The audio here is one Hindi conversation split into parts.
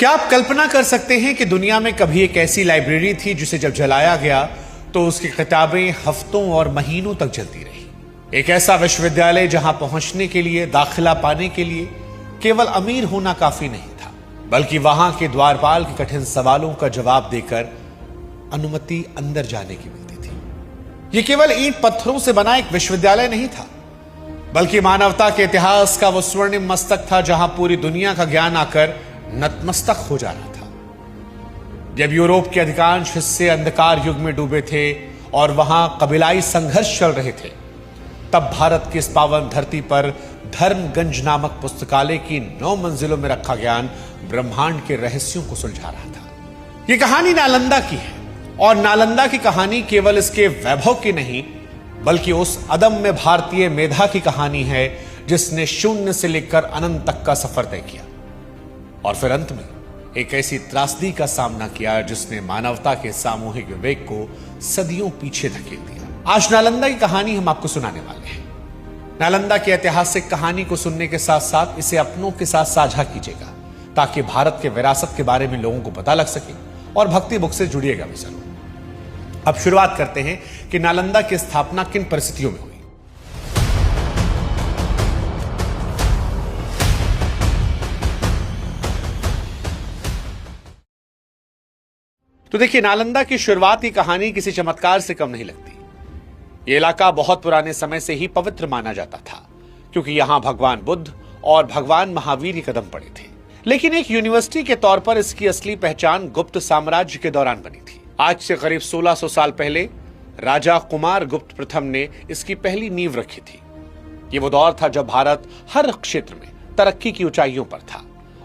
क्या आप कल्पना कर सकते हैं कि दुनिया में कभी एक ऐसी लाइब्रेरी थी जिसे जब जलाया गया तो उसकी किताबें हफ्तों और महीनों तक जलती रही। एक ऐसा विश्वविद्यालय जहां पहुंचने के लिए, दाखिला पाने के लिए केवल अमीर होना काफी नहीं था, बल्कि वहां के द्वारपाल के कठिन सवालों का जवाब देकर अनुमति अंदर जाने की मिलती थी। यह केवल ईंट पत्थरों से बना एक विश्वविद्यालय नहीं था, बल्कि मानवता के इतिहास का वो स्वर्णिम मस्तक था जहां पूरी दुनिया का ज्ञान आकर नतमस्तक हो जा रहा था। जब यूरोप के अधिकांश हिस्से अंधकार युग में डूबे थे और वहां कबीलाई संघर्ष चल रहे थे, तब भारत की इस पावन धरती पर धर्मगंज नामक पुस्तकालय की 9 मंजिलों में रखा ज्ञान ब्रह्मांड के रहस्यों को सुलझा रहा था। यह कहानी नालंदा की है, और नालंदा की कहानी केवल इसके वैभव की नहीं, बल्कि उस अदम्य भारतीय मेधा की कहानी है जिसने शून्य से लेकर अनंत तक का सफर तय किया और फिर अंत में एक ऐसी त्रासदी का सामना किया जिसने मानवता के सामूहिक विवेक को सदियों पीछे धकेल दिया। आज नालंदा की कहानी हम आपको सुनाने वाले हैं। नालंदा की ऐतिहासिक कहानी को सुनने के साथ साथ इसे अपनों के साथ साझा कीजिएगा, ताकि भारत के विरासत के बारे में लोगों को पता लग सके और भक्ति बुक से जुड़िएगा भी जरूर। अब शुरुआत करते हैं कि नालंदा की स्थापना किन परिस्थितियों में हुई। तो देखिए, नालंदा की शुरुआत की कहानी किसी चमत्कार से कम नहीं लगती। यह इलाका बहुत पुराने समय से ही पवित्र माना जाता था, क्योंकि यहां भगवान बुद्ध और भगवान महावीर के कदम पड़े थे। लेकिन एक यूनिवर्सिटी के तौर पर इसकी असली पहचान गुप्त साम्राज्य के दौरान बनी थी। आज से करीब 1600 साल पहले राजा कुमार गुप्त प्रथम ने इसकी पहली नींव रखी थी। यह वो दौर था जब भारत हर क्षेत्र में तरक्की की ऊंचाइयों पर था,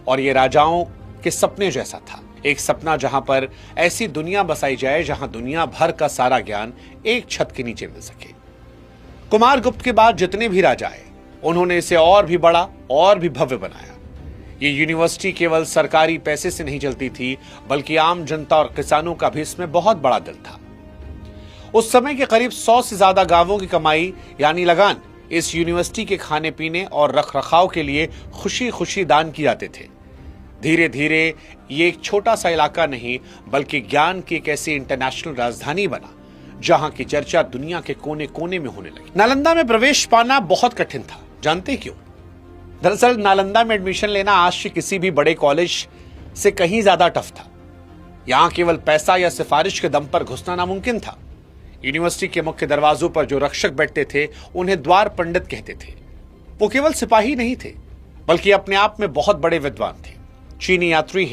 और यह राजाओं के सपने जैसा था। एक सपना जहां पर ऐसी दुनिया बसाई जाए जहां दुनिया भर का सारा ज्ञान एक छत के नीचे मिल सके। कुमार गुप्त के बाद जितने भी राजा आए, उन्होंने इसे और भी बड़ा और भी भव्य बनाया। ये यूनिवर्सिटी केवल सरकारी पैसे से नहीं चलती थी, बल्कि आम जनता और किसानों का भी इसमें बहुत बड़ा दिल था। उस समय के करीब 100 से ज्यादा गांवों की कमाई यानी लगान इस यूनिवर्सिटी के खाने पीने और रखरखाव के लिए खुशी खुशी दान किए जाते थे। धीरे धीरे ये एक छोटा सा इलाका नहीं, बल्कि ज्ञान की एक ऐसी इंटरनेशनल राजधानी बना जहां की चर्चा दुनिया के कोने कोने में होने लगी। नालंदा में प्रवेश पाना बहुत कठिन था। जानते क्यों? दरअसल नालंदा में एडमिशन लेना आज के किसी भी बड़े कॉलेज से कहीं ज्यादा टफ था। यहां केवल पैसा या सिफारिश के दम पर घुसना नामुमकिन था। यूनिवर्सिटी के मुख्य दरवाजों पर जो रक्षक बैठते थे, उन्हें द्वार पंडित कहते थे। वो केवल सिपाही नहीं थे, बल्कि अपने आप में बहुत बड़े विद्वान थे। चीनी यात्री